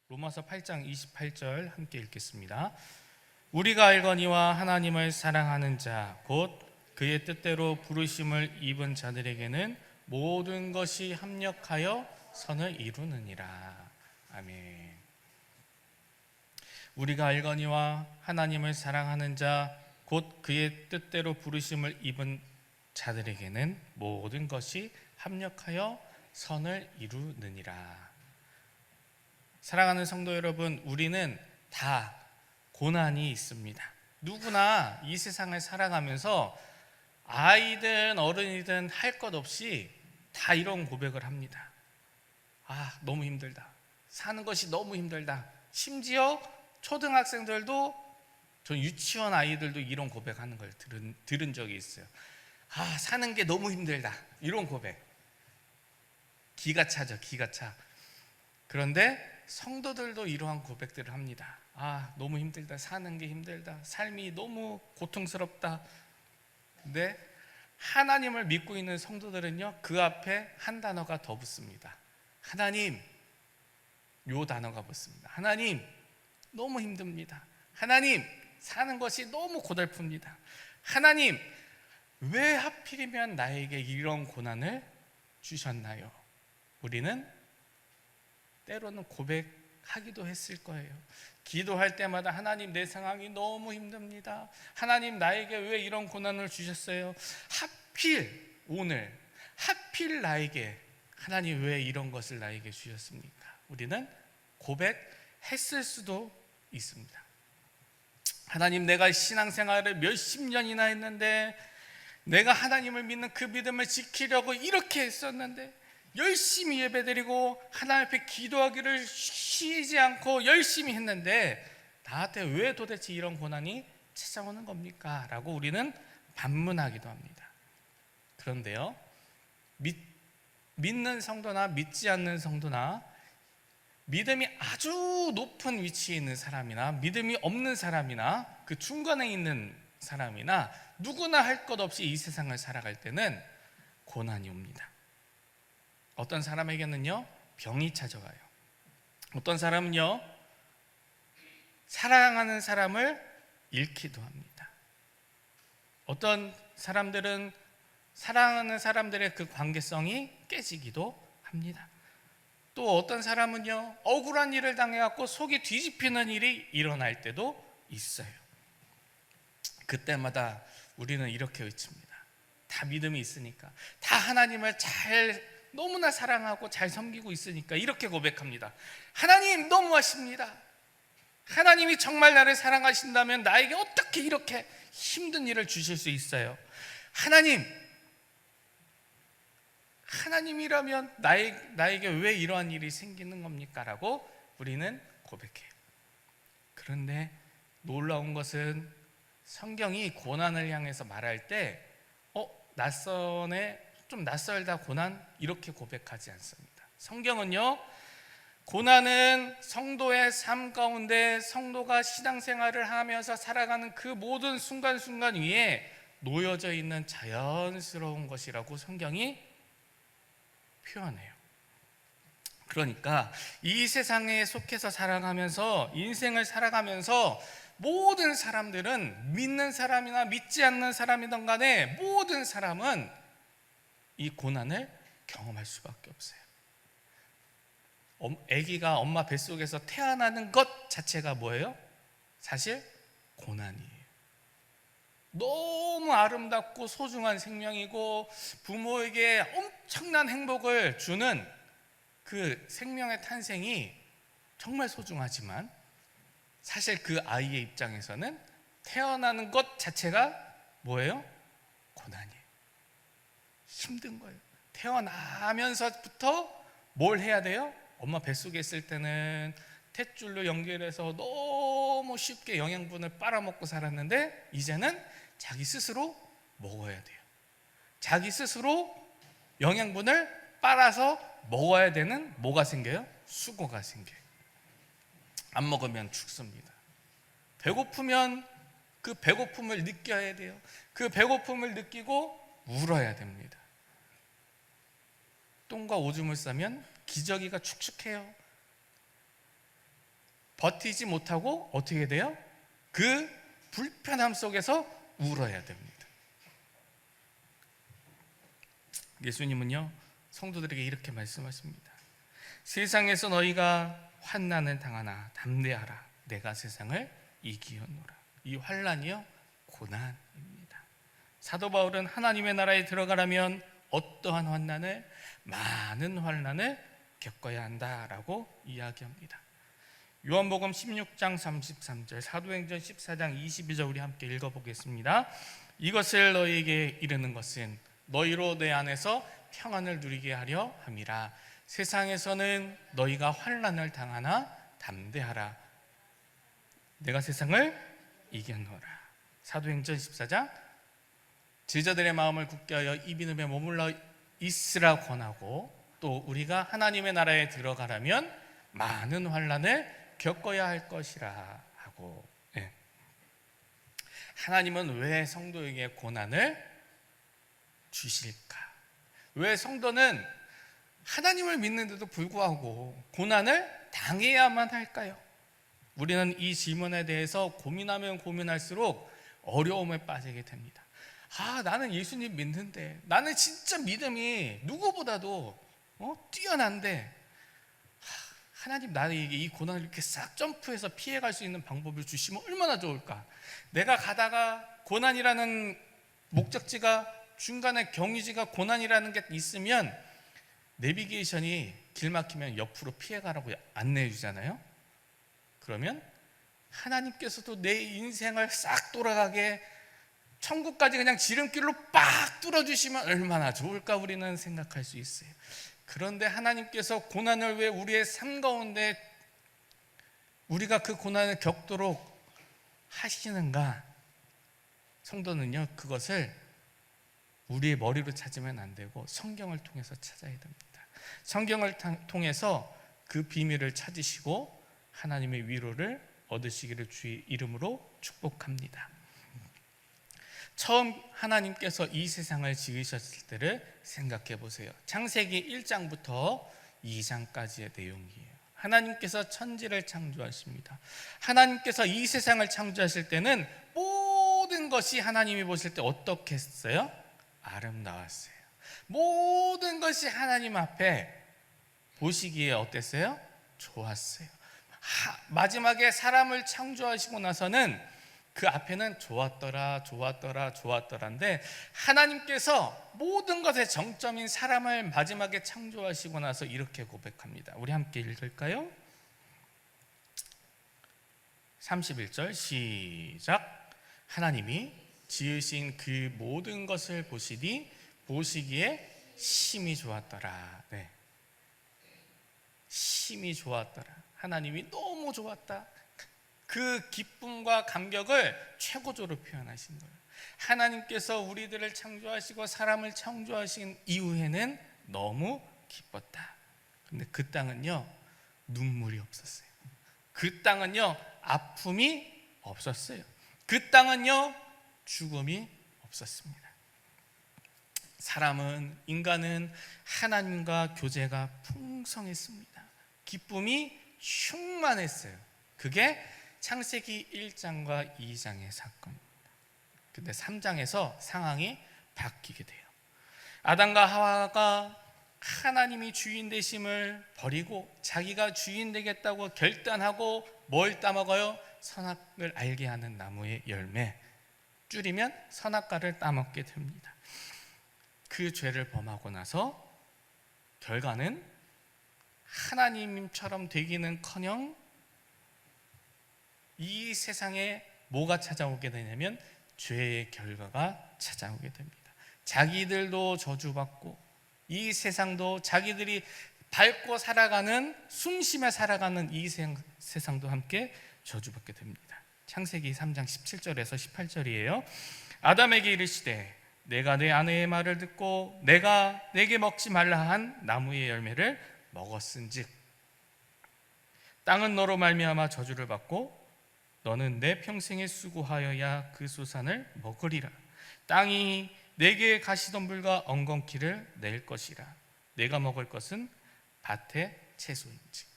로마서 8장 28절 함께 읽겠습니다. 우리가 알거니와 하나님을 사랑하는 자 곧 그의 뜻대로 부르심을 입은 자들에게는 모든 것이 합력하여 선을 이루느니라. 아멘. 우리가 알거니와 하나님을 사랑하는 자 곧 그의 뜻대로 부르심을 입은 자들에게는 모든 것이 합력하여 선을 이루느니라. 사랑하는 성도 여러분, 우리는 다 고난이 있습니다. 누구나 이 세상을 살아가면서 아이든 어른이든 할 것 없이 다 이런 고백을 합니다. 너무 힘들다. 사는 것이 너무 힘들다. 심지어 초등학생들도, 전 유치원 아이들도 이런 고백하는 걸 들은 적이 있어요. 사는 게 너무 힘들다. 이런 고백. 기가 차죠, 기가 차. 그런데 성도들도 이러한 고백들을 합니다. 너무 힘들다. 사는 게 힘들다. 삶이 너무 고통스럽다. 근데 하나님을 믿고 있는 성도들은요, 그 앞에 한 단어가 더 붙습니다. 하나님, 요 단어가 붙습니다. 하나님, 너무 힘듭니다. 하나님, 사는 것이 너무 고달픕니다. 하나님, 왜 하필이면 나에게 이런 고난을 주셨나요? 우리는 때로는 고백하기도 했을 거예요. 기도할 때마다 하나님, 내 상황이 너무 힘듭니다. 하나님, 나에게 왜 이런 고난을 주셨어요? 하필 오늘, 하필 나에게 하나님 왜 이런 것을 나에게 주셨습니까? 우리는 고백했을 수도 있습니다. 하나님, 내가 신앙생활을 몇십 년이나 했는데, 내가 하나님을 믿는 그 믿음을 지키려고 이렇게 했었는데, 열심히 예배드리고 하나님 앞에 기도하기를 쉬지 않고 열심히 했는데 나한테 왜 도대체 이런 고난이 찾아오는 겁니까? 라고 우리는 반문하기도 합니다. 그런데요, 믿는 성도나 믿지 않는 성도나 믿음이 아주 높은 위치에 있는 사람이나 믿음이 없는 사람이나 그 중간에 있는 사람이나 누구나 할 것 없이 이 세상을 살아갈 때는 고난이 옵니다. 어떤 사람에게는요, 병이 찾아와요. 어떤 사람은요, 사랑하는 사람을 잃기도 합니다. 어떤 사람들은 사랑하는 사람들의 그 관계성이 깨지기도 합니다. 또 어떤 사람은요, 억울한 일을 당해갖고 속이 뒤집히는 일이 일어날 때도 있어요. 그때마다 우리는 이렇게 외칩니다. 다 믿음이 있으니까, 다 하나님을 너무나 사랑하고 잘 섬기고 있으니까 이렇게 고백합니다. 하나님, 너무하십니다. 하나님이 정말 나를 사랑하신다면 나에게 어떻게 이렇게 힘든 일을 주실 수 있어요? 하나님이라면 나에게 왜 이러한 일이 생기는 겁니까? 라고 우리는 고백해요. 그런데 놀라운 것은 성경이 고난을 향해서 말할 때 좀 낯설다 고난, 이렇게 고백하지 않습니다. 성경은요, 고난은 성도의 삶 가운데 성도가 신앙생활을 하면서 살아가는 그 모든 순간순간 위에 놓여져 있는 자연스러운 것이라고 성경이 표현해요. 그러니까 이 세상에 속해서 살아가면서, 인생을 살아가면서 모든 사람들은, 믿는 사람이나 믿지 않는 사람이든 간에 모든 사람은 이 고난을 경험할 수밖에 없어요. 아기가 엄마 뱃속에서 태어나는 것 자체가 뭐예요? 사실 고난이에요. 너무 아름답고 소중한 생명이고 부모에게 엄청난 행복을 주는 그 생명의 탄생이 정말 소중하지만, 사실 그 아이의 입장에서는 태어나는 것 자체가 뭐예요? 고난이에요. 힘든 거예요. 태어나면서부터 뭘 해야 돼요? 엄마 뱃속에 있을 때는 탯줄로 연결해서 너무 쉽게 영양분을 빨아먹고 살았는데, 이제는 자기 스스로 먹어야 돼요. 자기 스스로 영양분을 빨아서 먹어야 되는 뭐가 생겨요? 수고가 생겨요. 안 먹으면 죽습니다. 배고프면 그 배고픔을 느껴야 돼요. 그 배고픔을 느끼고 울어야 됩니다. 똥과 오줌을 싸면 기저귀가 축축해요. 버티지 못하고 어떻게 돼요? 그 불편함 속에서 울어야 됩니다. 예수님은요, 성도들에게 이렇게 말씀하십니다. 세상에서 너희가 환난을 당하나 담대하라. 내가 세상을 이기었노라. 이 환난이요, 고난입니다. 사도 바울은 하나님의 나라에 들어가려면 어떠한 환난을, 많은 환난을 겪어야 한다라고 이야기합니다. 요한복음 16장 33절, 사도행전 14장 22절 우리 함께 읽어보겠습니다. 이것을 너희에게 이르는 것은 너희로 내 안에서 평안을 누리게 하려 함이라. 세상에서는 너희가 환난을 당하나 담대하라. 내가 세상을 이겼노라. 사도행전 14장, 제자들의 마음을 굳게 하여 이 믿음에 머물러 있으라 권하고, 또 우리가 하나님의 나라에 들어가려면 많은 환난을 겪어야 할 것이라 하고, 하나님은 왜 성도에게 고난을 주실까? 왜 성도는 하나님을 믿는데도 불구하고 고난을 당해야만 할까요? 우리는 이 질문에 대해서 고민하면 고민할수록 어려움에 빠지게 됩니다. 나는 예수님 믿는데, 나는 진짜 믿음이 누구보다도 뛰어난데, 하나님 나에게 이 고난을 이렇게 싹 점프해서 피해갈 수 있는 방법을 주시면 얼마나 좋을까? 내가 가다가 고난이라는 목적지가, 중간에 경유지가 고난이라는 게 있으면 내비게이션이 길 막히면 옆으로 피해가라고 안내해 주잖아요. 그러면 하나님께서도 내 인생을 싹 돌아가게 천국까지 그냥 지름길로 빡 뚫어주시면 얼마나 좋을까 우리는 생각할 수 있어요. 그런데 하나님께서 고난을 왜 우리의 삶 가운데 우리가 그 고난을 겪도록 하시는가? 성도는요, 그것을 우리의 머리로 찾으면 안 되고 성경을 통해서 찾아야 됩니다. 성경을 통해서 그 비밀을 찾으시고 하나님의 위로를 얻으시기를 주의 이름으로 축복합니다. 처음 하나님께서 이 세상을 지으셨을 때를 생각해 보세요. 창세기 1장부터 2장까지의 내용이에요. 하나님께서 천지를 창조하십니다. 하나님께서 이 세상을 창조하실 때는 모든 것이 하나님이 보실 때 어떻게 했어요? 아름다웠어요. 모든 것이 하나님 앞에 보시기에 어땠어요? 좋았어요. 마지막에 사람을 창조하시고 나서는 그 앞에는 좋았더라인데, 하나님께서 모든 것의 정점인 사람을 마지막에 창조하시고 나서 이렇게 고백합니다. 우리 함께 읽을까요? 31절 시작. 하나님이 지으신 그 모든 것을 보시기에 심히 좋았더라. 심히 좋았더라. 하나님이 너무 좋았다. 그 기쁨과 감격을 최고조로 표현하신 거예요. 하나님께서 우리들을 창조하시고 사람을 창조하신 이후에는 너무 기뻤다. 근데 그 땅은요, 눈물이 없었어요. 그 땅은요, 아픔이 없었어요. 그 땅은요, 죽음이 없었습니다. 인간은 하나님과 교제가 풍성했습니다. 기쁨이 충만했어요. 그게 창세기 1장과 2장의 사건입니다. 근데 3장에서 상황이 바뀌게 돼요. 아담과 하와가 하나님이 주인 되심을 버리고 자기가 주인 되겠다고 결단하고 뭘 따먹어요? 선악을 알게 하는 나무의 열매, 줄이면 선악과를 따먹게 됩니다. 그 죄를 범하고 나서 결과는 하나님처럼 되기는커녕 이 세상에 뭐가 찾아오게 되냐면 죄의 결과가 찾아오게 됩니다. 자기들도 저주받고 이 세상도 자기들이 밟고 살아가는, 숨쉬며 살아가는 이 세상도 함께 저주받게 됩니다. 창세기 3장 17절에서 18절이에요. 아담에게 이르시되 내가 내 아내의 말을 듣고 내가 내게 먹지 말라 한 나무의 열매를 먹었은즉 땅은 너로 말미암아 저주를 받고 너는 내 평생에 수고하여야 그 소산을 먹으리라. 땅이 내게 가시덤불과 엉겅퀴를 낼 것이라. 내가 먹을 것은 밭의 채소인즉.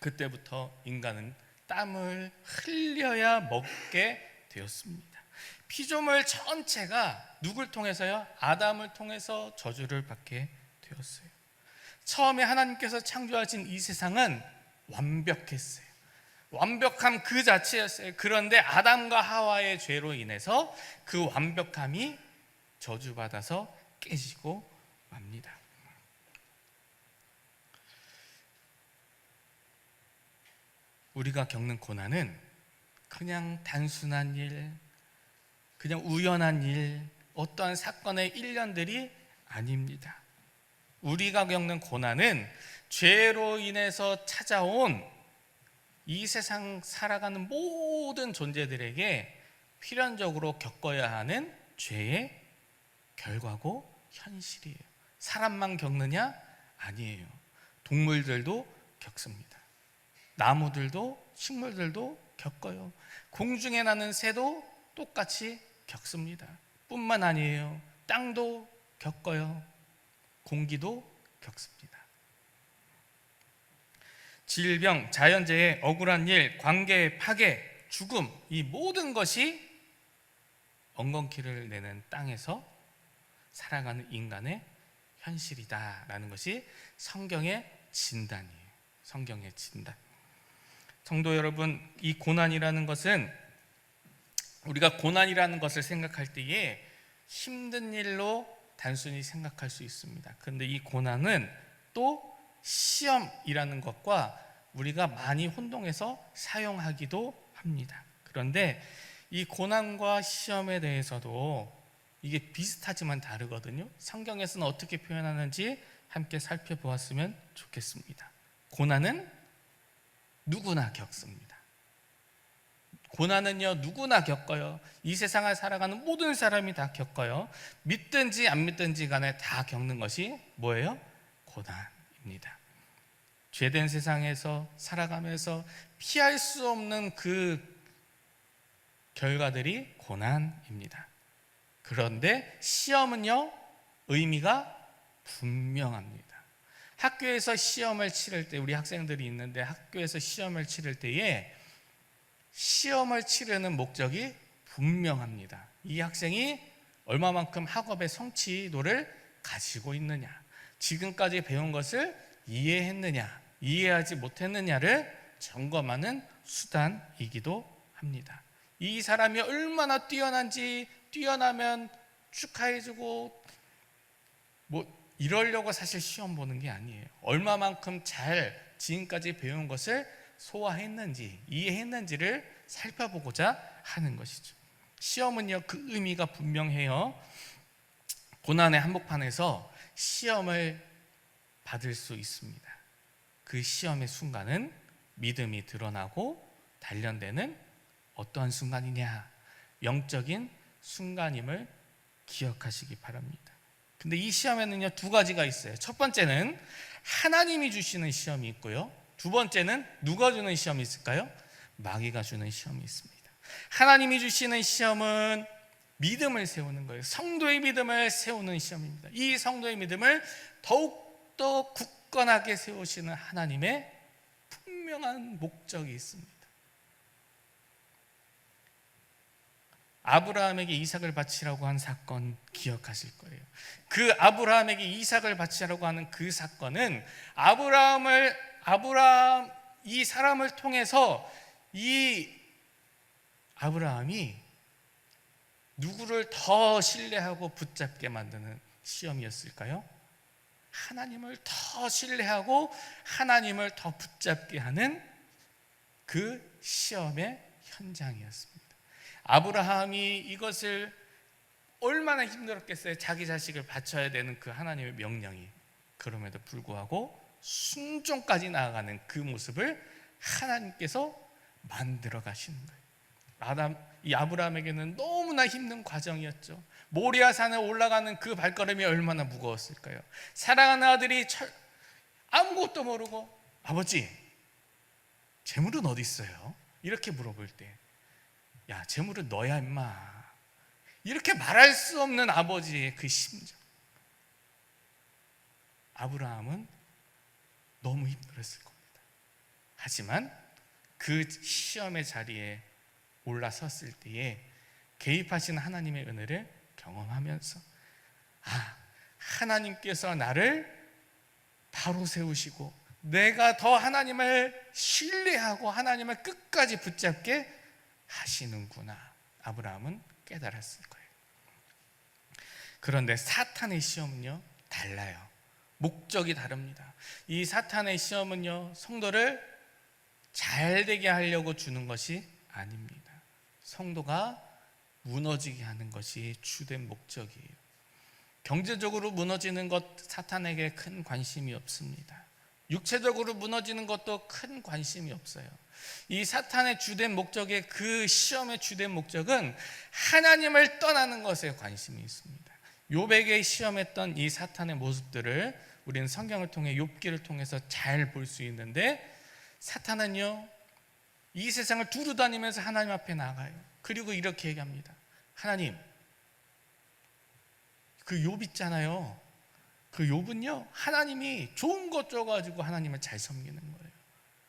그때부터 인간은 땀을 흘려야 먹게 되었습니다. 피조물 전체가 누굴 통해서요? 아담을 통해서 저주를 받게 되었어요. 처음에 하나님께서 창조하신 이 세상은 완벽했어요. 완벽함 그 자체였어요. 그런데 아담과 하와의 죄로 인해서 그 완벽함이 저주받아서 깨지고 맙니다. 우리가 겪는 고난은 그냥 단순한 일, 그냥 우연한 일, 어떠한 사건의 일련들이 아닙니다. 우리가 겪는 고난은 죄로 인해서 찾아온 이 세상 살아가는 모든 존재들에게 필연적으로 겪어야 하는 죄의 결과고 현실이에요. 사람만 겪느냐? 아니에요. 동물들도 겪습니다. 나무들도 식물들도 겪어요. 공중에 나는 새도 똑같이 겪습니다. 뿐만 아니에요. 땅도 겪어요. 공기도 겪습니다. 질병, 자연재해, 억울한 일, 관계 파괴, 죽음, 이 모든 것이 엉겅퀴를 내는 땅에서 살아가는 인간의 현실이다라는 것이 성경의 진단이에요. 성경의 진단. 성도 여러분, 이 고난이라는 것은 우리가 고난이라는 것을 생각할 때에 힘든 일로 단순히 생각할 수 있습니다. 그런데 이 고난은 또 시험이라는 것과 우리가 많이 혼동해서 사용하기도 합니다. 그런데 이 고난과 시험에 대해서도 이게 비슷하지만 다르거든요. 성경에서는 어떻게 표현하는지 함께 살펴보았으면 좋겠습니다. 고난은 누구나 겪습니다. 고난은요, 누구나 겪어요. 이 세상을 살아가는 모든 사람이 다 겪어요. 믿든지 안 믿든지 간에 다 겪는 것이 뭐예요? 고난입니다. 죄된 세상에서 살아가면서 피할 수 없는 그 결과들이 고난입니다. 그런데 시험은요, 의미가 분명합니다. 학교에서 시험을 치를 때, 우리 학생들이 있는데 학교에서 시험을 치를 때에 시험을 치르는 목적이 분명합니다. 이 학생이 얼마만큼 학업의 성취도를 가지고 있느냐, 지금까지 배운 것을 이해했느냐, 이해하지 못했느냐를 점검하는 수단이기도 합니다. 이 사람이 얼마나 뛰어난지, 뛰어나면 축하해주고 이러려고 사실 시험 보는 게 아니에요. 얼마만큼 잘 지금까지 배운 것을 소화했는지, 이해했는지를 살펴보고자 하는 것이죠. 시험은요, 그 의미가 분명해요. 고난의 한복판에서 시험을 받을 수 있습니다. 그 시험의 순간은 믿음이 드러나고 단련되는 어떠한 순간이냐? 영적인 순간임을 기억하시기 바랍니다. 근데 이 시험에는요, 두 가지가 있어요. 첫 번째는 하나님이 주시는 시험이 있고요. 두 번째는 누가 주는 시험이 있을까요? 마귀가 주는 시험이 있습니다. 하나님이 주시는 시험은 믿음을 세우는 거예요. 성도의 믿음을 세우는 시험입니다. 이 성도의 믿음을 더욱더 굳건하게 세우시는 하나님의 분명한 목적이 있습니다. 아브라함에게 이삭을 바치라고 한 사건 기억하실 거예요. 그 아브라함에게 이삭을 바치라고 하는 그 사건은 이 사람을 통해서 이 아브라함이 누구를 더 신뢰하고 붙잡게 만드는 시험이었을까요? 하나님을 더 신뢰하고 하나님을 더 붙잡게 하는 그 시험의 현장이었습니다. 아브라함이 이것을 얼마나 힘들었겠어요. 자기 자식을 바쳐야 되는 그 하나님의 명령이. 그럼에도 불구하고 순종까지 나아가는 그 모습을 하나님께서 만들어 가시는 거예요. 이 아브라함에게는 너무나 힘든 과정이었죠. 모리아산에 올라가는 그 발걸음이 얼마나 무거웠을까요? 사랑하는 아들이 아무것도 모르고 아버지, 재물은 어디 있어요? 이렇게 물어볼 때, 야, 재물은 너야 임마, 이렇게 말할 수 없는 아버지의 그 심정. 아브라함은 너무 힘들었을 겁니다. 하지만 그 시험의 자리에 올라섰을 때에 개입하신 하나님의 은혜를 경험하면서 하나님께서 나를 바로 세우시고 내가 더 하나님을 신뢰하고 하나님을 끝까지 붙잡게 하시는구나, 아브라함은 깨달았을 거예요. 그런데 사탄의 시험은요 달라요. 목적이 다릅니다. 이 사탄의 시험은요 성도를 잘 되게 하려고 주는 것이 아닙니다. 성도가 무너지게 하는 것이 주된 목적이에요. 경제적으로 무너지는 것 사탄에게 큰 관심이 없습니다. 육체적으로 무너지는 것도 큰 관심이 없어요. 이 사탄의 주된 목적의 그 시험의 주된 목적은 하나님을 떠나는 것에 관심이 있습니다. 욥에게 시험했던 이 사탄의 모습들을 우리는 성경을 통해 욥기를 통해서 잘 볼 수 있는데, 사탄은요 이 세상을 두루 다니면서 하나님 앞에 나가요. 그리고 이렇게 얘기합니다. 하나님, 그 욥 있잖아요, 그 욥은요 하나님이 좋은 것 줘가지고 하나님을 잘 섬기는 거예요.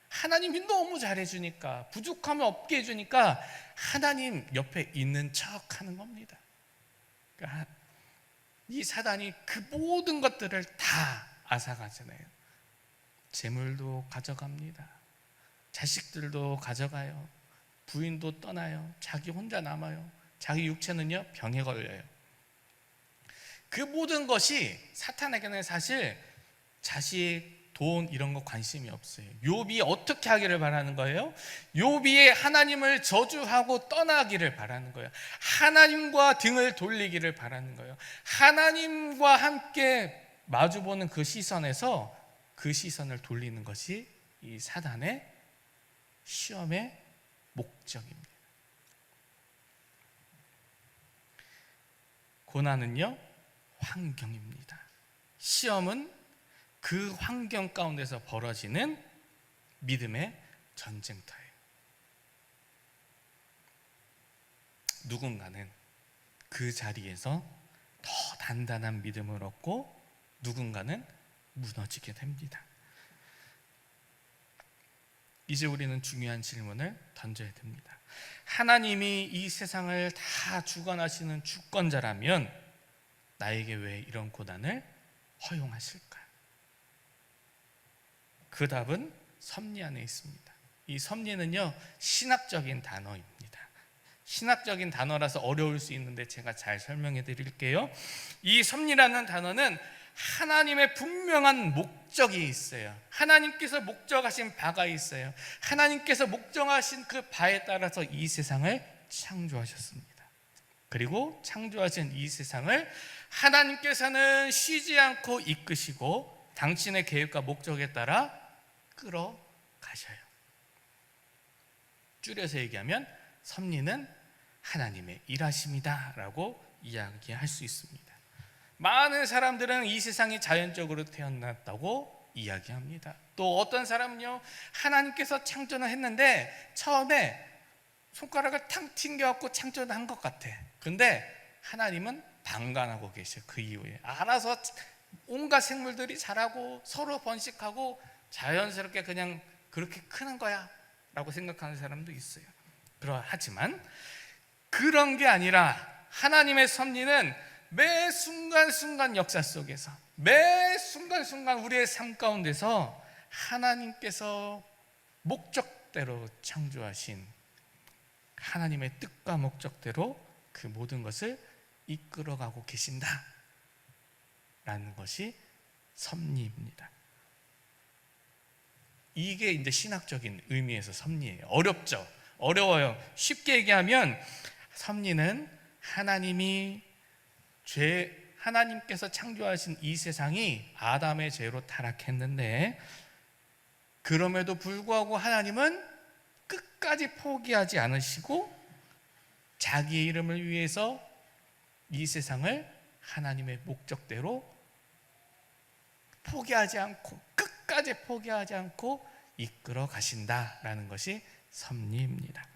하나님이 너무 잘해주니까, 부족하면 없게 해주니까 하나님 옆에 있는 척 하는 겁니다. 그러니까 이 사단이 그 모든 것들을 다 앗아가잖아요. 재물도 가져갑니다. 자식들도 가져가요. 부인도 떠나요. 자기 혼자 남아요. 자기 육체는요 병에 걸려요. 그 모든 것이 사탄에게는 사실 자식, 돈 이런 거 관심이 없어요. 욥이 어떻게 하기를 바라는 거예요? 욥이 하나님을 저주하고 떠나기를 바라는 거예요. 하나님과 등을 돌리기를 바라는 거예요. 하나님과 함께 마주보는 그 시선에서 그 시선을 돌리는 것이 이 사단의 시험의 목적입니다. 고난은요 환경입니다. 시험은 그 환경 가운데서 벌어지는 믿음의 전쟁터예요. 누군가는 그 자리에서 더 단단한 믿음을 얻고 누군가는 무너지게 됩니다. 이제 우리는 중요한 질문을 던져야 됩니다. 하나님이 이 세상을 다 주관하시는 주권자라면 나에게 왜 이런 고난을 허용하실까? 그 답은 섭리 안에 있습니다. 이 섭리는요 신학적인 단어입니다. 신학적인 단어라서 어려울 수 있는데 제가 잘 설명해 드릴게요. 이 섭리라는 단어는 하나님의 분명한 목적이 있어요. 하나님께서 목적하신 바가 있어요. 하나님께서 목적하신 그 바에 따라서 이 세상을 창조하셨습니다. 그리고 창조하신 이 세상을 하나님께서는 쉬지 않고 이끄시고 당신의 계획과 목적에 따라 끌어가셔요. 줄여서 얘기하면 섭리는 하나님의 일하심이다 라고 이야기할 수 있습니다. 많은 사람들은 이 세상이 자연적으로 태어났다고 이야기합니다. 또 어떤 사람은요 하나님께서 창조를 했는데 처음에 손가락을 탕 튕겨갖고 창조를 한 것 같아. 근데 하나님은 방관하고 계셔. 그 이후에 알아서 온갖 생물들이 자라고 서로 번식하고 자연스럽게 그냥 그렇게 크는 거야 라고 생각하는 사람도 있어요. 하지만 그런 게 아니라 하나님의 섭리는 매 순간순간 역사 속에서 매 순간순간 우리의 삶 가운데서 하나님께서 목적대로 창조하신 하나님의 뜻과 목적대로 그 모든 것을 이끌어가고 계신다 라는 것이 섭리입니다. 이게 이제 신학적인 의미에서 섭리예요. 어렵죠? 어려워요. 쉽게 얘기하면 섭리는 하나님께서 창조하신 이 세상이 아담의 죄로 타락했는데 그럼에도 불구하고 하나님은 끝까지 포기하지 않으시고 자기의 이름을 위해서 이 세상을 하나님의 목적대로 포기하지 않고 끝까지 포기하지 않고 이끌어 가신다라는 것이 섭리입니다.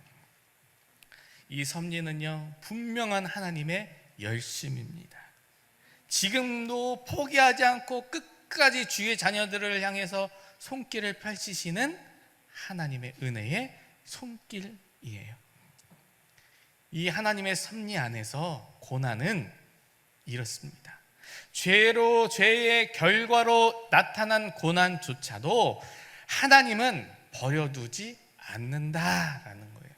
이 섭리는요 분명한 하나님의 열심입니다. 지금도 포기하지 않고 끝까지 주의 자녀들을 향해서 손길을 펼치시는 하나님의 은혜의 손길이에요. 이 하나님의 섭리 안에서 고난은 이렇습니다. 죄의 결과로 나타난 고난조차도 하나님은 버려두지 않는다라는 거예요.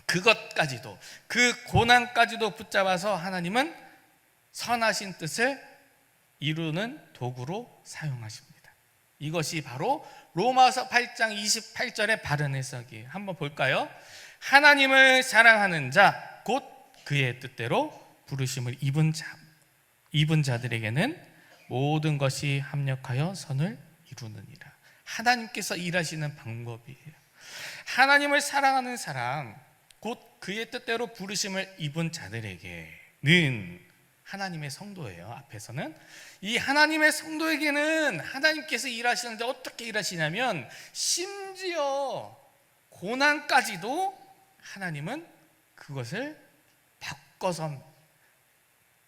그것까지도, 그 고난까지도 붙잡아서 하나님은 선하신 뜻을 이루는 도구로 사용하십니다. 이것이 바로 로마서 8장 28절의 바른 해석이에요. 한번 볼까요? 하나님을 사랑하는 자, 곧 그의 뜻대로 부르심을 입은 자들에게는 모든 것이 합력하여 선을 이루느니라. 하나님께서 일하시는 방법이에요. 하나님을 사랑하는 사람, 곧 그의 뜻대로 부르심을 입은 자들에게는, 하나님의 성도예요. 앞에서는 이 하나님의 성도에게는 하나님께서 일하시는데 어떻게 일하시냐면, 심지어 고난까지도 하나님은 그것을 바꿔서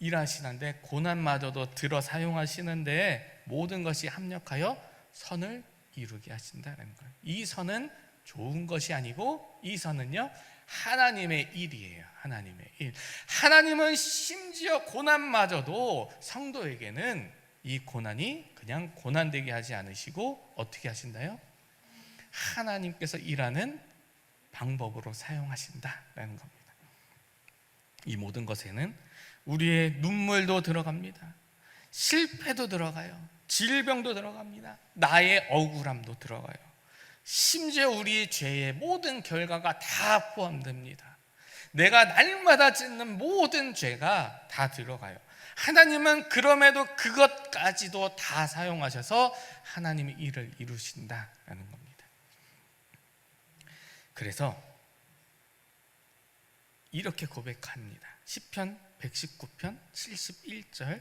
일하시는데, 고난마저도 들어 사용하시는데 모든 것이 합력하여 선을 이루게 하신다는 거예요. 이 선은 좋은 것이 아니고, 이 선은요 하나님의 일이에요. 하나님의 일. 하나님은 심지어 고난마저도 성도에게는 이 고난이 그냥 고난되게 하지 않으시고 어떻게 하신다요? 하나님께서 일하는 방법으로 사용하신다라는 겁니다. 이 모든 것에는 우리의 눈물도 들어갑니다. 실패도 들어가요. 질병도 들어갑니다. 나의 억울함도 들어가요. 심지어 우리의 죄의 모든 결과가 다 포함됩니다. 내가 날마다 짓는 모든 죄가 다 들어가요. 하나님은 그럼에도 그것까지도 다 사용하셔서 하나님의 일을 이루신다라는 겁니다. 그래서 이렇게 고백합니다. 시편 119편 71절,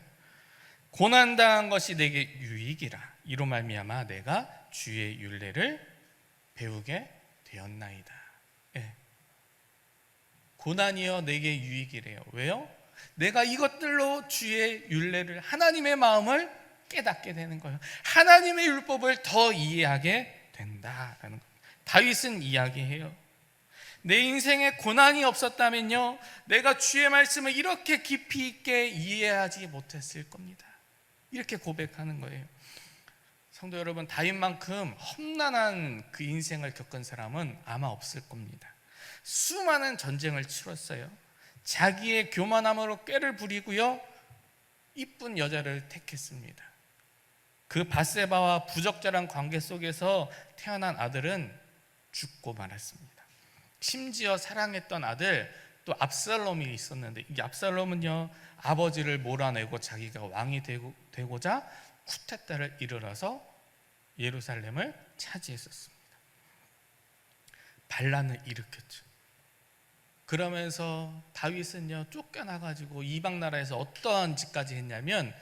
고난당한 것이 내게 유익이라. 이로 말미암아 내가 주의 율례를 배우게 되었나이다. 예. 고난이여 내게 유익이래요. 왜요? 내가 이것들로 주의 율례를, 하나님의 마음을 깨닫게 되는 거예요. 하나님의 율법을 더 이해하게 된다라는 겁니다. 다윗은 이야기해요. 내 인생에 고난이 없었다면요, 내가 주의 말씀을 이렇게 깊이 있게 이해하지 못했을 겁니다. 이렇게 고백하는 거예요. 성도 여러분, 다윗만큼 험난한 그 인생을 겪은 사람은 아마 없을 겁니다. 수많은 전쟁을 치렀어요. 자기의 교만함으로 꾀를 부리고요, 이쁜 여자를 택했습니다. 그 밧세바와 부적절한 관계 속에서 태어난 아들은 죽고 말았습니다. 심지어 사랑했던 아들 또 압살롬이 있었는데, 이 압살롬은요 아버지를 몰아내고 자기가 왕이 되고자 쿠데타를 이르러서 예루살렘을 차지했었습니다. 반란을 일으켰죠. 그러면서 다윗은요 쫓겨나가지고 이방 나라에서 어떠한 짓까지 했냐면,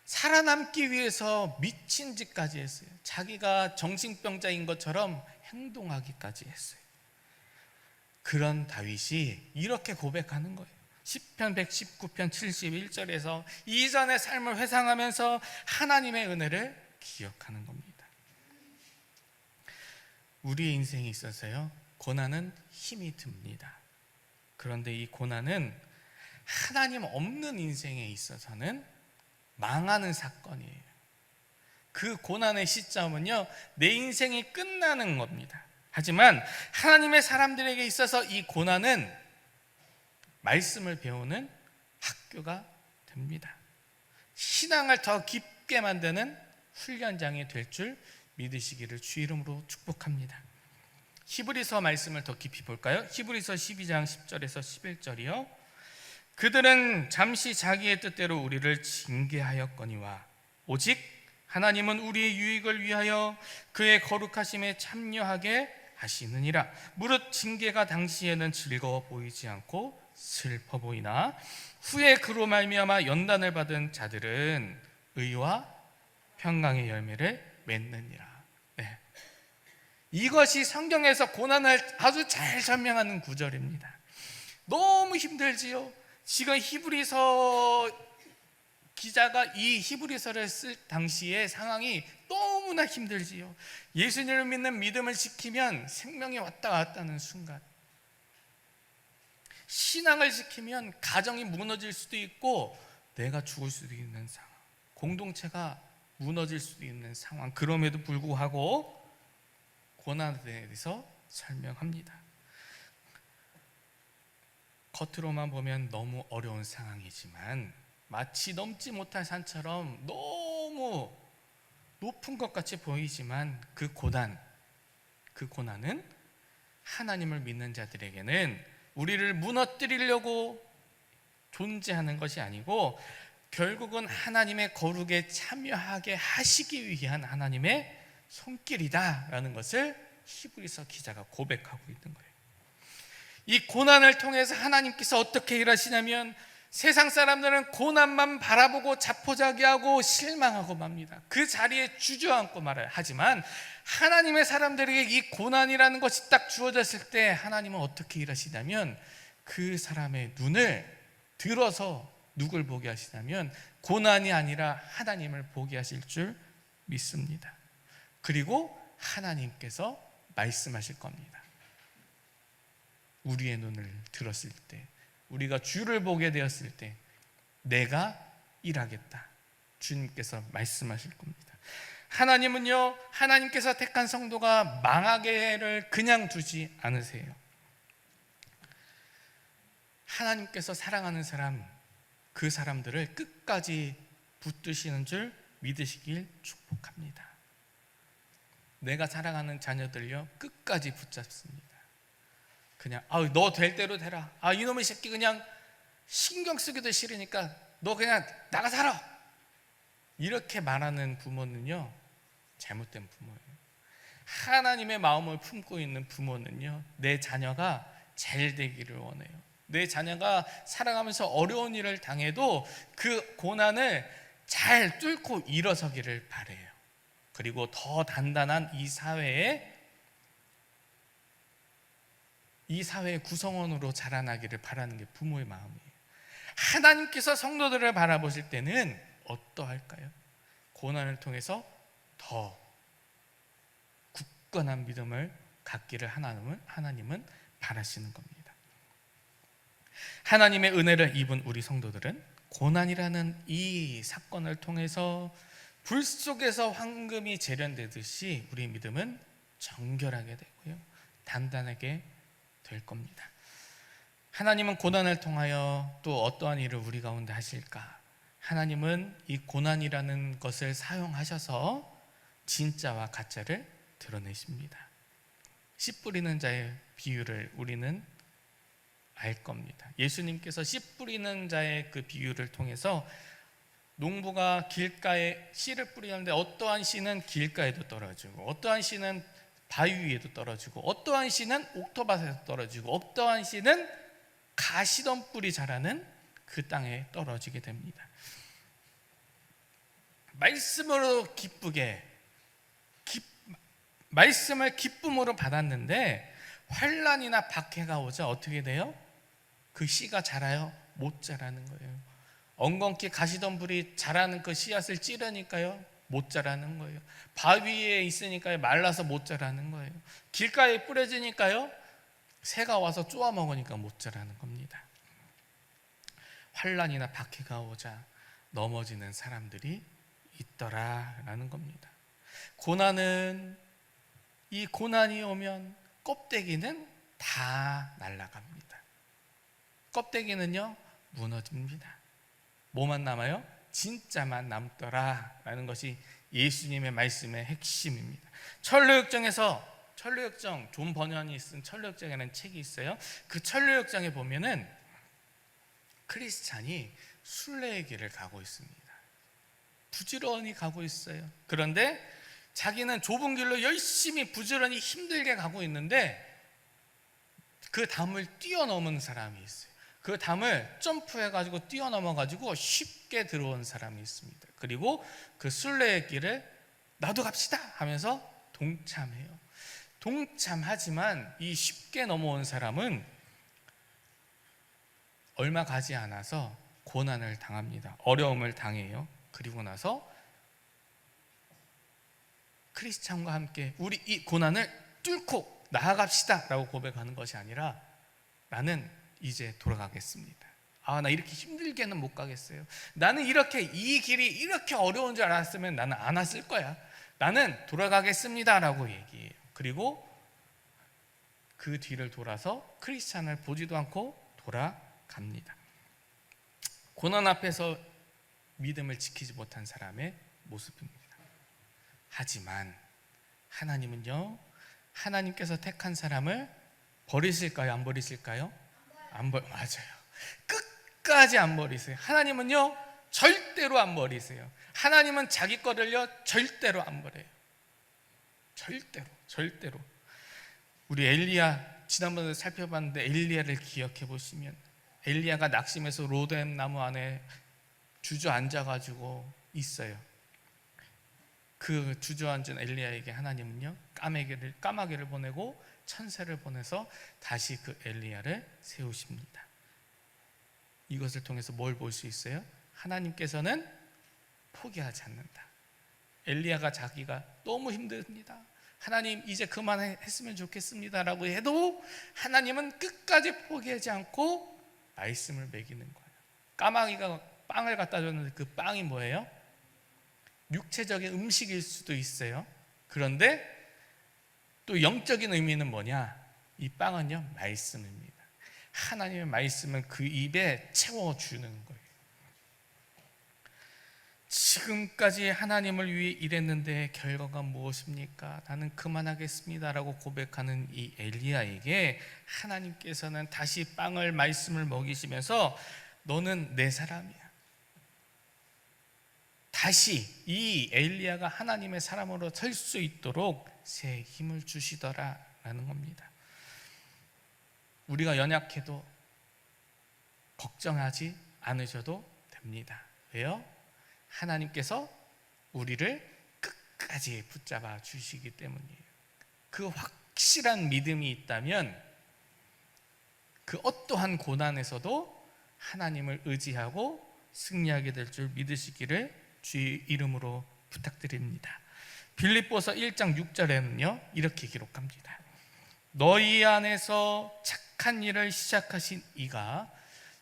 살아남기 위해서 미친 짓까지 했어요. 자기가 정신병자인 것처럼 행동하기까지 했어요. 그런 다윗이 이렇게 고백하는 거예요. 시편 119편 71절에서 이전의 삶을 회상하면서 하나님의 은혜를 기억하는 겁니다. 우리의 인생에 있어서요 고난은 힘이 듭니다. 그런데 이 고난은 하나님 없는 인생에 있어서는 망하는 사건이에요. 그 고난의 시점은요 내 인생이 끝나는 겁니다. 하지만 하나님의 사람들에게 있어서 이 고난은 말씀을 배우는 학교가 됩니다. 신앙을 더 깊게 만드는 훈련장이 될 줄 믿으시기를 주 이름으로 축복합니다. 히브리서 말씀을 더 깊이 볼까요? 히브리서 12장 10절에서 11절이요. 그들은 잠시 자기의 뜻대로 우리를 징계하였거니와 오직 하나님은 우리의 유익을 위하여 그의 거룩하심에 참여하게 하시느니라. 무릇 징계가 당시에는 즐거워 보이지 않고 슬퍼 보이나 후에 그로 말미암아 연단을 받은 자들은 의와 평강의 열매를 맺느니라. 네. 이것이 성경에서 고난을 아주 잘 설명하는 구절입니다. 너무 힘들지요. 지금 히브리서 기자가 이 히브리서를 쓸 당시의 상황이 너무나 힘들지요. 예수님을 믿는 믿음을 지키면 생명이 왔다 갔다는 순간, 신앙을 지키면 가정이 무너질 수도 있고 내가 죽을 수도 있는 상황, 공동체가 무너질 수도 있는 상황, 그럼에도 불구하고 고난에 대해서 설명합니다. 겉으로만 보면 너무 어려운 상황이지만 마치 넘지 못할 산처럼 너무 높은 것 같이 보이지만 그 고난은 하나님을 믿는 자들에게는 우리를 무너뜨리려고 존재하는 것이 아니고 결국은 하나님의 거룩에 참여하게 하시기 위한 하나님의 손길이다라는 것을 히브리서 기자가 고백하고 있는 거예요. 이 고난을 통해서 하나님께서 어떻게 일하시냐면 세상 사람들은 고난만 바라보고 자포자기하고 실망하고 맙니다. 그 자리에 주저앉고 말아요. 하지만 하나님의 사람들에게 이 고난이라는 것이 딱 주어졌을 때 하나님은 어떻게 일하시냐면 그 사람의 눈을 들어서 누굴 보게 하시냐면 고난이 아니라 하나님을 보게 하실 줄 믿습니다. 그리고 하나님께서 말씀하실 겁니다. 우리의 눈을 들었을 때, 우리가 주를 보게 되었을 때 내가 일하겠다, 주님께서 말씀하실 겁니다. 하나님은요, 하나님께서 택한 성도가 망하게를 그냥 두지 않으세요. 하나님께서 사랑하는 사람, 그 사람들을 끝까지 붙드시는 줄 믿으시길 축복합니다. 내가 사랑하는 자녀들요, 끝까지 붙잡습니다. 그냥 너 될 대로 되라, 이놈의 새끼 그냥 신경 쓰기도 싫으니까 너 그냥 나가 살아, 이렇게 말하는 부모는요 잘못된 부모예요. 하나님의 마음을 품고 있는 부모는요 내 자녀가 잘 되기를 원해요. 내 자녀가 살아가면서 어려운 일을 당해도 그 고난을 잘 뚫고 일어서기를 바라요. 그리고 더 단단한 이 사회의 구성원으로 자라나기를 바라는 게 부모의 마음이에요. 하나님께서 성도들을 바라보실 때는 어떠할까요? 고난을 통해서 더 굳건한 믿음을 갖기를 하나님은 바라시는 겁니다. 하나님의 은혜를 입은 우리 성도들은 고난이라는 이 사건을 통해서 불 속에서 황금이 재련되듯이 우리 믿음은 정결하게 되고요, 단단하게 될 겁니다. 하나님은 고난을 통하여 또 어떠한 일을 우리 가운데 하실까? 하나님은 이 고난이라는 것을 사용하셔서 진짜와 가짜를 드러내십니다. 씨 뿌리는 자의 비유를 우리는 알 겁니다. 예수님께서 씨 뿌리는 자의 그 비유를 통해서 농부가 길가에 씨를 뿌리는데 어떠한 씨는 길가에도 떨어지고 어떠한 씨는 바위 위에도 떨어지고 어떠한 씨는 옥토밭에도 떨어지고 어떠한 씨는 가시덤 뿔이 자라는 그 땅에 떨어지게 됩니다. 말씀을 기쁨으로 받았는데 환난이나 박해가 오자 어떻게 돼요? 그 씨가 자라요? 못 자라는 거예요. 엉겅퀴 가시덤 뿔이 자라는 그 씨앗을 찌르니까요 못 자라는 거예요. 바위에 있으니까요 말라서 못 자라는 거예요. 길가에 뿌려지니까요 새가 와서 쪼아 먹으니까 못 자라는 겁니다. 환난이나 박해가 오자 넘어지는 사람들이 있더라라는 겁니다. 이 고난이 오면 껍데기는 다 날아갑니다. 껍데기는요 무너집니다. 뭐만 남아요? 진짜만 남더라라는 것이 예수님의 말씀의 핵심입니다. 천류역정 존 버년이 쓴 천류역정이라는 책이 있어요. 그 천류역정에 보면은 크리스찬이 순례의 길을 가고 있습니다. 부지런히 가고 있어요. 그런데 자기는 좁은 길로 열심히 부지런히 힘들게 가고 있는데 그 담을 뛰어넘은 사람이 있어요. 그 담을 점프해가지고 뛰어넘어가지고 쉽게 들어온 사람이 있습니다. 그리고 그 순례의 길을 나도 갑시다 하면서 동참해요. 동참하지만 이 쉽게 넘어온 사람은 얼마 가지 않아서 고난을 당합니다. 어려움을 당해요. 그리고 나서 크리스찬과 함께 우리 이 고난을 뚫고 나아갑시다 라고 고백하는 것이 아니라, 나는 이제 돌아가겠습니다. 나 이렇게 힘들게는 못 가겠어요. 나는 이렇게 이 길이 이렇게 어려운 줄 알았으면 나는 안 왔을 거야. 나는 돌아가겠습니다 라고 얘기해요. 그리고 그 뒤를 돌아서 크리스찬을 보지도 않고 돌아갑니다. 고난 앞에서 믿음을 지키지 못한 사람의 모습입니다. 하지만 하나님은요, 하나님께서 택한 사람을 버리실까요? 안 버리실까요? 맞아요. 끝까지 안 버리세요. 하나님은요, 절대로 안 버리세요. 하나님은 자기 거를요, 절대로 안 버려요. 절대로. 우리 엘리야, 지난번에 살펴봤는데 엘리야를 기억해 보시면, 엘리야가 낙심해서 로뎀 나무 안에 주저앉아가지고 있어요. 그 주저앉은 엘리야에게 하나님은요, 까마귀를 보내고 천사를 보내서 다시 그 엘리야를 세우십니다. 이것을 통해서 뭘 볼 수 있어요? 하나님께서는 포기하지 않는다. 엘리야가 자기가 너무 힘듭니다, 하나님 이제 그만했으면 좋겠습니다 라고 해도 하나님은 끝까지 포기하지 않고 말씀을 먹이는 거예요. 까마귀가 빵을 갖다 줬는데 그 빵이 뭐예요? 육체적인 음식일 수도 있어요. 그런데 또 영적인 의미는 뭐냐? 이 빵은요, 말씀입니다. 하나님의 말씀은 그 입에 채워주는 거예요. 지금까지 하나님을 위해 일했는데 결과가 무엇입니까? 나는 그만하겠습니다 라고 고백하는 이 엘리야에게 하나님께서는 다시 말씀을 먹이시면서 너는 내 사람이야. 다시 이 엘리야가 하나님의 사람으로 설 수 있도록 새 힘을 주시더라라는 겁니다. 우리가 연약해도 걱정하지 않으셔도 됩니다. 왜요? 하나님께서 우리를 끝까지 붙잡아 주시기 때문이에요. 그 확실한 믿음이 있다면 그 어떠한 고난에서도 하나님을 의지하고 승리하게 될 줄 믿으시기를 주의 이름으로 부탁드립니다. 빌립보서 1장 6절에는요 이렇게 기록합니다. 너희 안에서 착한 일을 시작하신 이가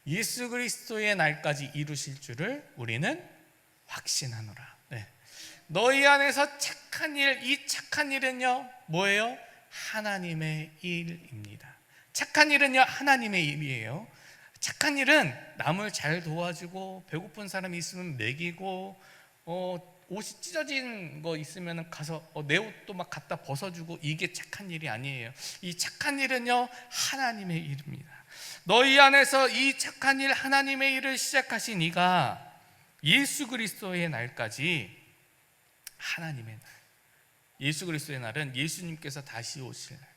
예수 그리스도의 날까지 이루실 줄을 우리는 확신하노라. 네. 너희 안에서 착한 일, 이 착한 일은요 뭐예요? 하나님의 일입니다. 착한 일은요 하나님의 일이에요. 착한 일은 남을 잘 도와주고, 배고픈 사람이 있으면 먹이고, 옷이 찢어진 거 있으면 가서 내 옷도 막 갖다 벗어주고, 이게 착한 일이 아니에요. 이 착한 일은요 하나님의 일입니다. 너희 안에서 이 착한 일, 하나님의 일을 시작하신 이가 예수 그리스도의 날까지, 하나님의 날, 예수 그리스도의 날은 예수님께서 다시 오실 날,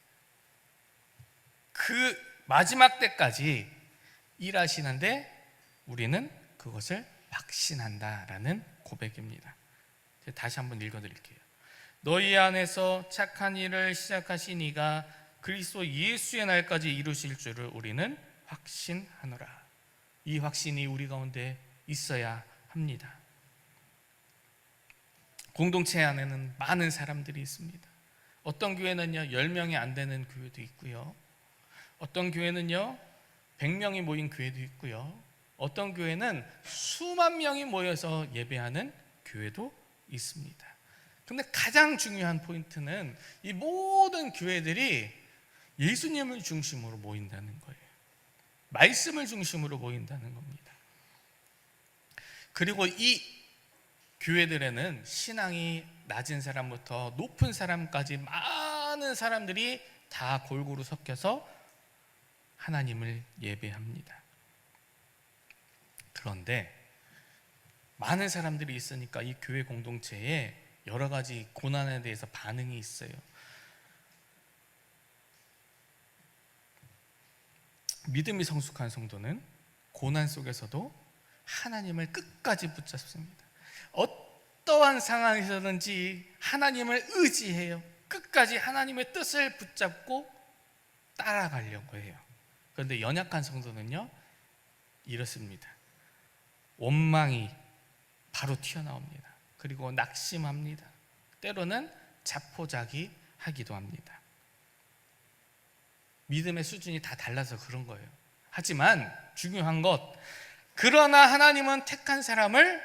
그 마지막 때까지 일하시는데 우리는 그것을 확신한다라는 고백입니다. 다시 한번 읽어드릴게요. 너희 안에서 착한 일을 시작하신 이가 그리스도 예수의 날까지 이루실 줄을 우리는 확신하노라. 이 확신이 우리 가운데 있어야 합니다. 공동체 안에는 많은 사람들이 있습니다. 어떤 교회는요 10명이 안 되는 교회도 있고요, 어떤 교회는요 100명이 모인 교회도 있고요, 어떤 교회는 수만 명이 모여서 예배하는 교회도 있습니다. 근데 가장 중요한 포인트는 이 모든 교회들이 예수님을 중심으로 모인다는 거예요. 말씀을 중심으로 모인다는 겁니다. 그리고 이 교회들에는 신앙이 낮은 사람부터 높은 사람까지 많은 사람들이 다 골고루 섞여서 하나님을 예배합니다. 그런데 많은 사람들이 있으니까 이 교회 공동체에 여러 가지 고난에 대해서 반응이 있어요. 믿음이 성숙한 성도는 고난 속에서도 하나님을 끝까지 붙잡습니다. 어떠한 상황에서든지 하나님을 의지해요. 끝까지 하나님의 뜻을 붙잡고 따라가려고 해요. 그런데 연약한 성도는요 이렇습니다. 원망이 바로 튀어나옵니다. 그리고 낙심합니다. 때로는 자포자기하기도 합니다. 믿음의 수준이 다 달라서 그런 거예요. 하지만 중요한 것, 그러나 하나님은 택한 사람을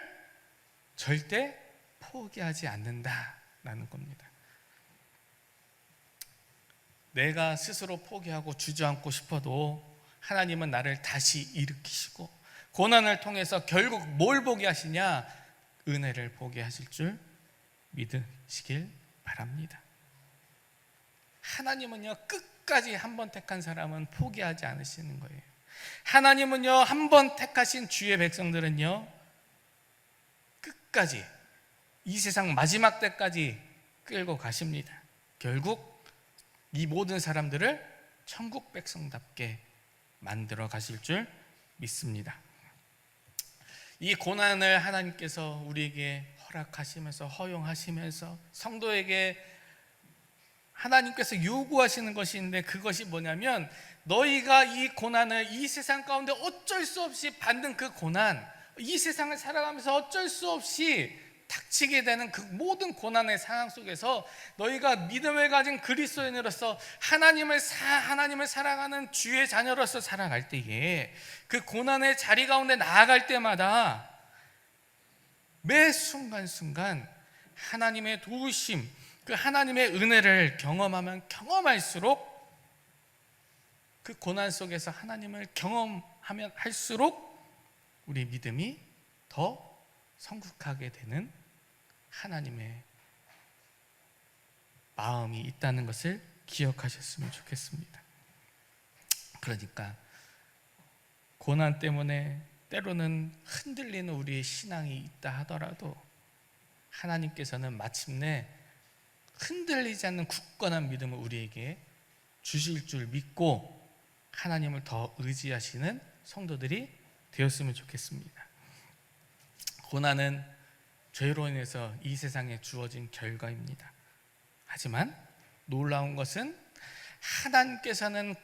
절대 포기하지 않는다라는 겁니다. 내가 스스로 포기하고 주저앉고 싶어도 하나님은 나를 다시 일으키시고 고난을 통해서 결국 뭘 보게 하시냐? 은혜를 보게 하실 줄 믿으시길 바랍니다. 하나님은요, 끝까지 한 번 택한 사람은 포기하지 않으시는 거예요. 하나님은요, 한 번 택하신 주의 백성들은요, 끝까지 이 세상 마지막 때까지 끌고 가십니다. 결국 이 모든 사람들을 천국 백성답게 만들어 가실 줄 믿습니다. 이 고난을 하나님께서 우리에게 허락하시면서 허용하시면서 성도에게 하나님께서 요구하시는 것이 있는데, 그것이 뭐냐면 너희가 이 고난을 이 세상 가운데 어쩔 수 없이 받는 그 고난, 이 세상을 살아가면서 어쩔 수 없이 닥치게 되는 그 모든 고난의 상황 속에서 너희가 믿음을 가진 그리스도인으로서 하나님을 사랑하는 주의 자녀로서 살아갈 때에, 그 고난의 자리 가운데 나아갈 때마다 매 순간순간 하나님의 도우심, 그 하나님의 은혜를 경험하면 경험할수록, 그 고난 속에서 하나님을 경험하면 할수록 우리 믿음이 더 성숙하게 되는 하나님의 마음이 있다는 것을 기억하셨으면 좋겠습니다. 그러니까 고난 때문에 때로는 흔들리는 우리의 신앙이 있다 하더라도 하나님께서는 마침내 흔들리지 않는 굳건한 믿음을 우리에게 주실 줄 믿고 하나님을 더 의지하시는 성도들이 되었으면 좋겠습니다. 고난은 죄로 인해서 이 세상에 주어진 결과입니다. 하지만 놀라운 것은 하나님께서는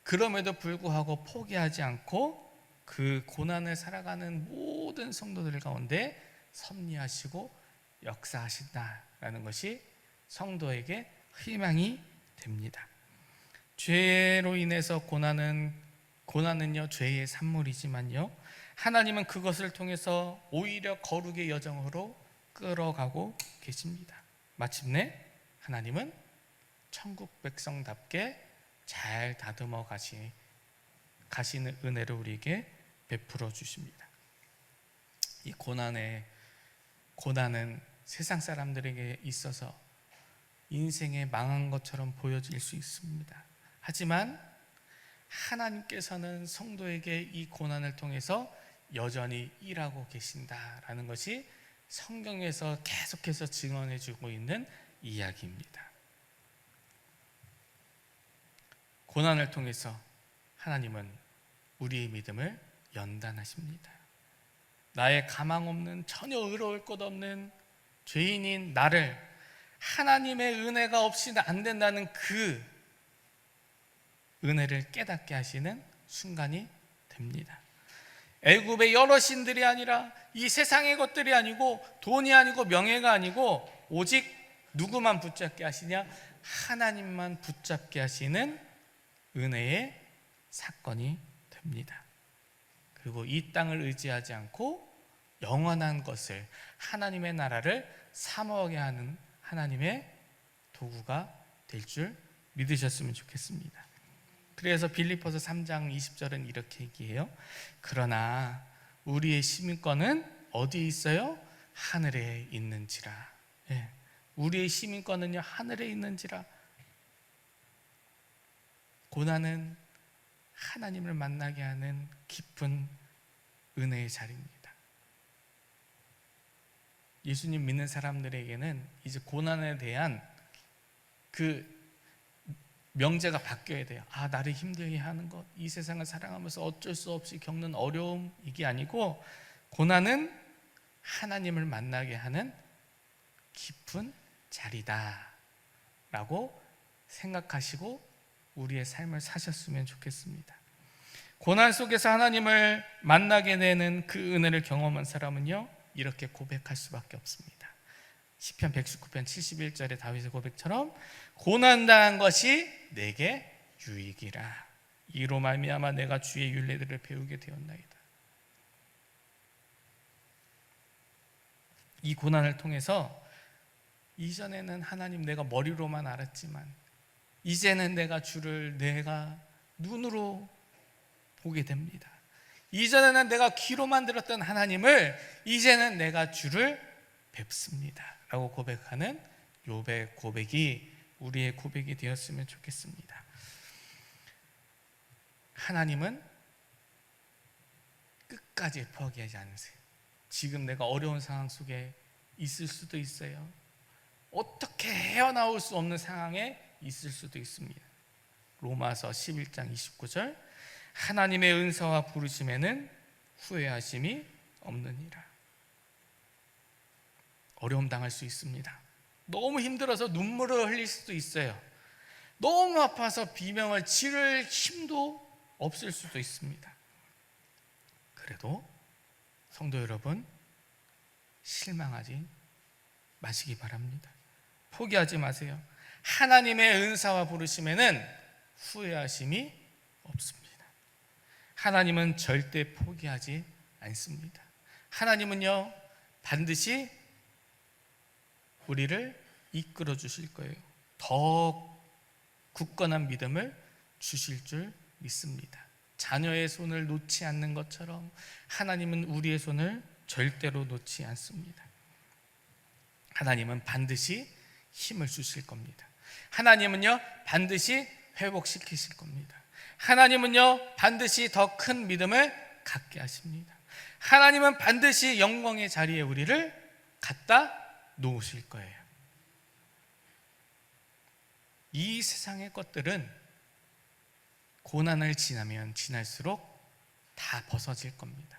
그럼에도 불구하고 포기하지 않고 그 고난을 살아가는 모든 성도들 가운데 섭리하시고 역사하신다라는 것이 성도에게 희망이 됩니다. 죄로 인해서 고난은요, 죄의 산물이지만요, 하나님은 그것을 통해서 오히려 거룩의 여정으로 끌어가고 계십니다. 마침내 하나님은 천국 백성답게 잘 다듬어 가시는 은혜를 우리에게 베풀어 주십니다. 이 고난은 세상 사람들에게 있어서 인생에 망한 것처럼 보여질 수 있습니다. 하지만 하나님께서는 성도에게 이 고난을 통해서 여전히 일하고 계신다라는 것이 성경에서 계속해서 증언해 주고 있는 이야기입니다. 고난을 통해서 하나님은 우리의 믿음을 연단하십니다. 나의 가망 없는, 전혀 의로울 것 없는 죄인인 나를 하나님의 은혜가 없이는 안 된다는 그 은혜를 깨닫게 하시는 순간이 됩니다. 애굽의 여러 신들이 아니라, 이 세상의 것들이 아니고, 돈이 아니고, 명예가 아니고, 오직 누구만 붙잡게 하시냐? 하나님만 붙잡게 하시는 은혜의 사건이 됩니다. 그리고 이 땅을 의지하지 않고 영원한 것을, 하나님의 나라를 사모하게 하는 하나님의 도구가 될 줄 믿으셨으면 좋겠습니다. 그래서 빌립보서 3장 20절은 이렇게 얘기해요. 그러나 우리의 시민권은 어디에 있어요? 하늘에 있는지라. 예. 우리의 시민권은요, 하늘에 있는지라. 고난은 하나님을 만나게 하는 깊은 은혜의 자리입니다. 예수님 믿는 사람들에게는 이제 고난에 대한 그 명제가 바뀌어야 돼요. 나를 힘들게 하는 것, 이 세상을 살아가면서 어쩔 수 없이 겪는 어려움, 이게 아니고, 고난은 하나님을 만나게 하는 깊은 자리다 라고 생각하시고 우리의 삶을 사셨으면 좋겠습니다. 고난 속에서 하나님을 만나게 되는 그 은혜를 경험한 사람은요, 이렇게 고백할 수밖에 없습니다. 시편 119편 71절의 다윗의 고백처럼 고난당한 것이 내게 유익이라. 이로 말미암아 내가 주의 율례들을 배우게 되었나이다. 이 고난을 통해서 이전에는 하나님 내가 머리로만 알았지만 이제는 내가 주를 내가 눈으로 보게 됩니다. 이전에는 내가 귀로만 들었던 하나님을 이제는 내가 주를 뵙습니다 라고 고백하는 욥의 고백이 우리의 고백이 되었으면 좋겠습니다. 하나님은 끝까지 포기하지 않으세요. 지금 내가 어려운 상황 속에 있을 수도 있어요. 어떻게 헤어나올 수 없는 상황에 있을 수도 있습니다. 로마서 11장 29절 하나님의 은사와 부르심에는 후회하심이 없느니라. 어려움 당할 수 있습니다. 너무 힘들어서 눈물을 흘릴 수도 있어요. 너무 아파서 비명을 지를 힘도 없을 수도 있습니다. 그래도 성도 여러분, 실망하지 마시기 바랍니다. 포기하지 마세요. 하나님의 은사와 부르심에는 후회하심이 없습니다. 하나님은 절대 포기하지 않습니다. 하나님은요, 반드시 우리를 이끌어 주실 거예요. 더 굳건한 믿음을 주실 줄 믿습니다. 자녀의 손을 놓지 않는 것처럼 하나님은 우리의 손을 절대로 놓지 않습니다. 하나님은 반드시 힘을 주실 겁니다. 하나님은요, 반드시 회복시키실 겁니다. 하나님은요, 반드시 더 큰 믿음을 갖게 하십니다. 하나님은 반드시 영광의 자리에 우리를 갖다 놓으실 거예요. 이 세상의 것들은 고난을 지나면 지날수록 다 벗어질 겁니다.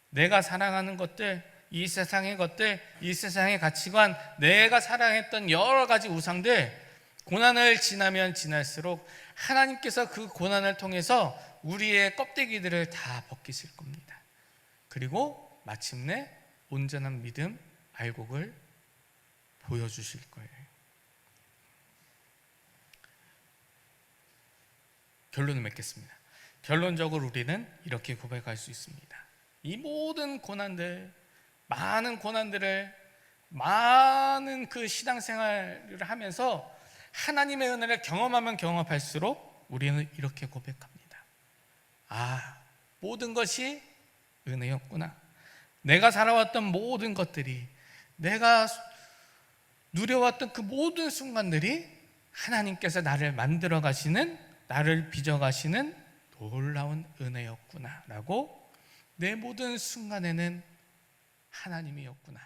내가 사랑하는 것들, 이 세상의 것들, 이 세상의 가치관, 내가 사랑했던 여러 가지 우상들, 고난을 지나면 지날수록 하나님께서 그 고난을 통해서 우리의 껍데기들을 다 벗기실 겁니다. 그리고 마침내 온전한 믿음, 알곡을 보여주실 거예요. 결론을 맺겠습니다. 결론적으로 우리는 이렇게 고백할 수 있습니다. 이 모든 고난들, 많은 고난들을, 많은 그 신앙생활을 하면서 하나님의 은혜를 경험하면 경험할수록 우리는 이렇게 고백합니다. 아, 모든 것이 은혜였구나. 내가 살아왔던 모든 것들이, 내가 누려왔던 그 모든 순간들이 하나님께서 나를 만들어 가시는, 나를 빚어 가시는 놀라운 은혜였구나 라고, 내 모든 순간에는 하나님이었구나